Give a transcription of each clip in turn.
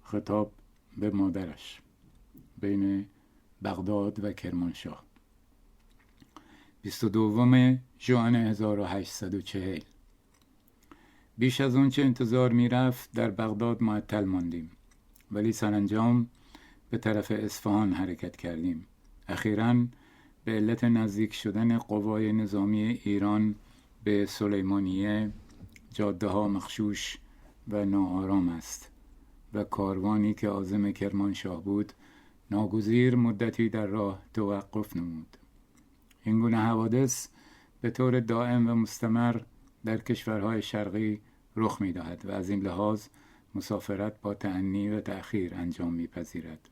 خطاب به مادرش بین بغداد و کرمانشاه. 22 ژوئن 1840. بیش از اون چه انتظار می رفت در بغداد معطل ماندیم، ولی سرانجام به طرف اصفهان حرکت کردیم. اخیراً به علت نزدیک شدن قوای نظامی ایران به سلیمانیه جاده ها مخشوش و ناآرام است و کاروانی که عازم کرمانشاه بود ناگزیر مدتی در راه توقف نمود. این گونه حوادث به طور دائم و مستمر در کشورهای شرقی رخ می دهد و از این لحاظ مسافرت با تأنی و تأخیر انجام می پذیرد.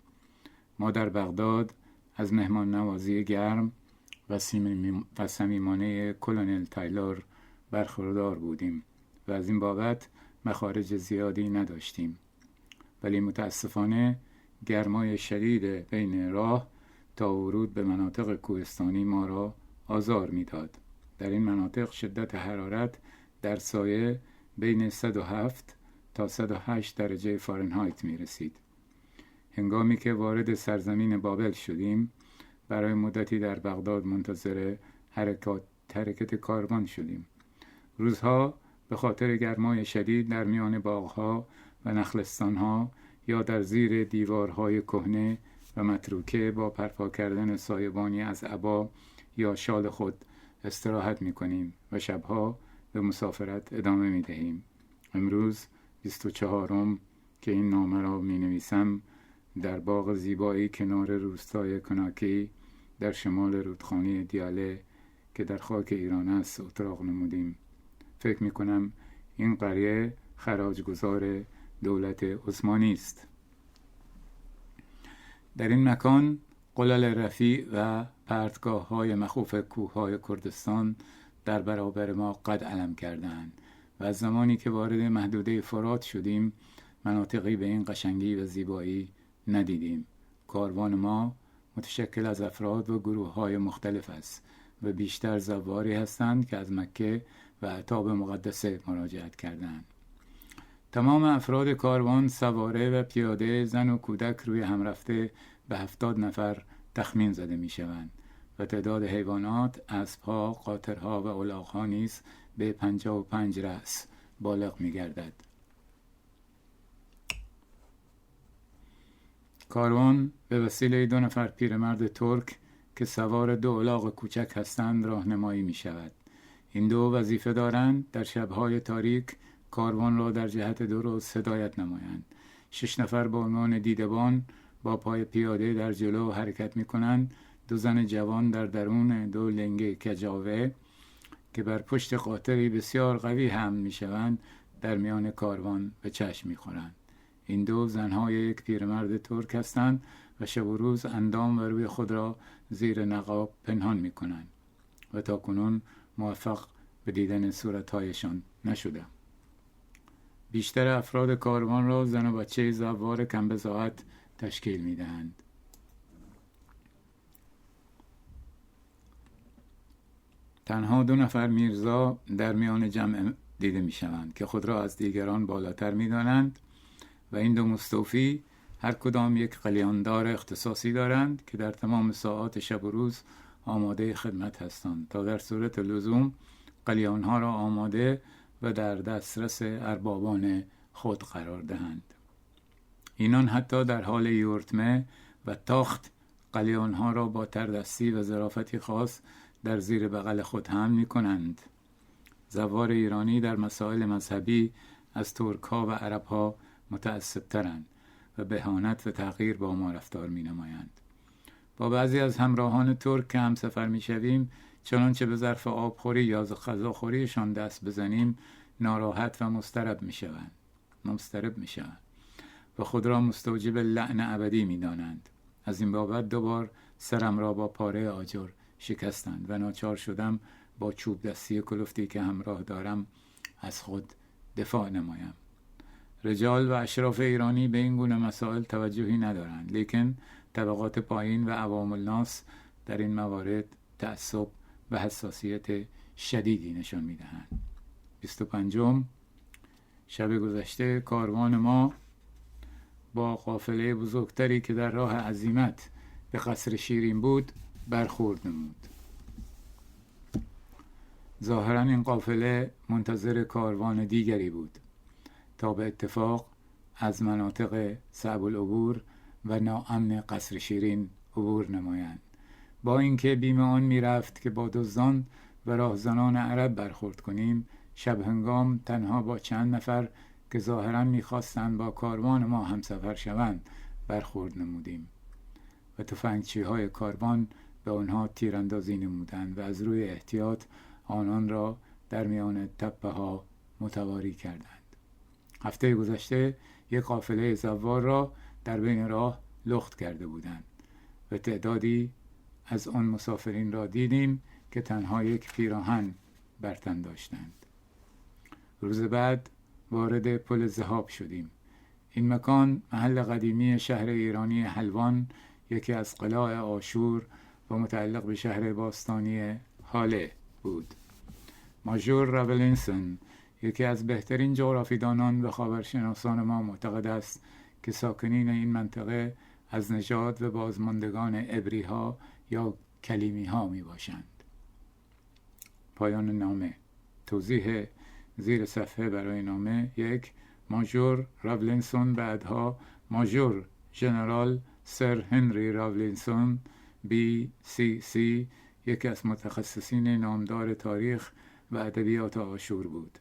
ما در بغداد از مهمان نوازی گرم و صمیمانه کلونل تایلور برخوردار بودیم و از این بابت مخارج زیادی نداشتیم، ولی متاسفانه گرمای شدید بین راه تا ورود به مناطق کوهستانی ما را آزار میداد. در این مناطق شدت حرارت در سایه بین 107 تا 108 درجه فارنهایت می رسید. هنگامی که وارد سرزمین بابل شدیم، برای مدتی در بغداد منتظر حرکت کاروان شدیم. روزها به خاطر گرمای شدید در میان باغها و نخلستانها یا در زیر دیوارهای کهنه و متروکه با برپا کردن سایبانی از عبا یا شال خود استراحت می‌کنیم و شبها به مسافرت ادامه می‌دهیم. امروز 24م که این نامه را می‌نویسم در باغ زیبایی کنار روستای کناکی در شمال رودخانه دیاله که در خاک ایران است اتراق نمودیم. فکر می‌کنم این قریه خراجگزار دولت عثمانی است. در این مکان قلل رفیع و پرتگاه‌های مخوف کوه‌های کردستان در برابر ما قد علم کردند و از زمانی که وارد محدوده فرات شدیم مناطقی به این قشنگی و زیبایی ندیدیم. کاروان ما متشکل از افراد و گروه‌های مختلف است و بیشتر زواری هستند که از مکه و عتاب مقدسه مراجعت کردند. تمام افراد کاروان سواره و پیاده، زن و کودک روی هم رفته به 70 نفر تخمین زده می شوند و تعداد حیوانات، اسبها، قاطرها و الاغ‌ها نیز به 55 رأس بالغ می گردد. کاروان به وسیله 2 نفر پیرمرد ترک که سوار 2 الاغ کوچک هستند راهنمایی می شود. این 2 وظیفه دارند در شبهای تاریک کاروان را در جهت درست هدایت نمایند. 6 نفر با عنوان دیدبان با پای پیاده در جلو حرکت می کنند. 2 زن جوان در درون 2 لنگه کجاوه که بر پشت قاطری بسیار قوی حمل می شوند در میان کاروان به چشم می خورند. این 2 زنهای یک پیرمرد ترک هستند و شب و روز اندام و روی خود را زیر نقاب پنهان می کنند و تا کنون موفق به دیدن صورتهایشان نشدم. بیشتر افراد کاروان را زن و بچه زوار کمبضاعت تشکیل می دهند. تنها 2 نفر میرزا در میان جمع دیده می شوند که خود را از دیگران بالاتر می دانند و این 2 مستوفی هر کدام یک قلیاندار اختصاصی دارند که در تمام ساعات شب و روز آماده خدمت هستند تا در صورت لزوم قلیانها را آماده و در دسترس اربابان خود قرار دهند. اینان حتی در حال یورتمه و تاخت قلیانها را با تردستی و ظرافتی خاص در زیر بغل خود حمل می کنند. زوار ایرانی در مسائل مذهبی از ترک‌ها و عرب‌ها متعصب‌ترند و بهانت و تحقیر با ما رفتار می نمایند. با بعضی از همراهان ترک که هم سفر می شویم چنانچه به ظرف آبخوری یا غذاخوریشان دست بزنیم ناراحت و مضطرب می شوند و خود را مستوجب لعن ابدی می دانند. از این بابت 2 بار سرم را با پاره آجر شکستند و ناچار شدم با چوب دستی کلفتی که همراه دارم از خود دفاع نمایم. رجال و اشراف ایرانی به این گونه مسائل توجهی ندارند، لیکن طبقات پایین و عوام الناس در این موارد تعصب و حساسیت شدیدی نشان می‌دهند. 25 شب گذشته کاروان ما با قافله بزرگتری که در راه عزیمت به قصر شیرین بود برخورد نمود. ظاهراً این قافله منتظر کاروان دیگری بود تا به اتفاق از مناطق صعب العبور و ناامن قصر شیرین عبور نمایند، با اینکه بیم آن میرفت که با دزدان و راهزنان عرب برخورد کنیم. شب هنگام تنها با چند نفر که ظاهراً میخواستند با کاروان ما همسفر شوند برخورد نمودیم و تفنگچی‌های کاروان به آنها تیراندازی نمودند و از روی احتیاط آنان را در میان تپه ها متواری کردند. هفته گذشته یک قافله زوار را در بین راه لخت کرده بودند و تعدادی از آن مسافرین را دیدیم که تنها یک پیراهن بر تن داشتند. روز بعد وارد پل ذهاب شدیم. این مکان محل قدیمی شهر ایرانی حلوان، یکی از قلاع آشور و متعلق به شهر باستانی هاله بود. ماژور راولینسون، یکی از بهترین جغرافیدانان و خاورشناسان ما، معتقد است که ساکنین این منطقه از نژاد و بازماندگان عبری ها یا کلیمی ها می باشند. پایان نامه. توضیح زیر صفحه برای نامه: 1. ماژور راولینسون بعدها ماژور ژنرال سر هنری راولینسون BCC، یکی از متخصصین نامدار تاریخ و ادبیات آشور بود.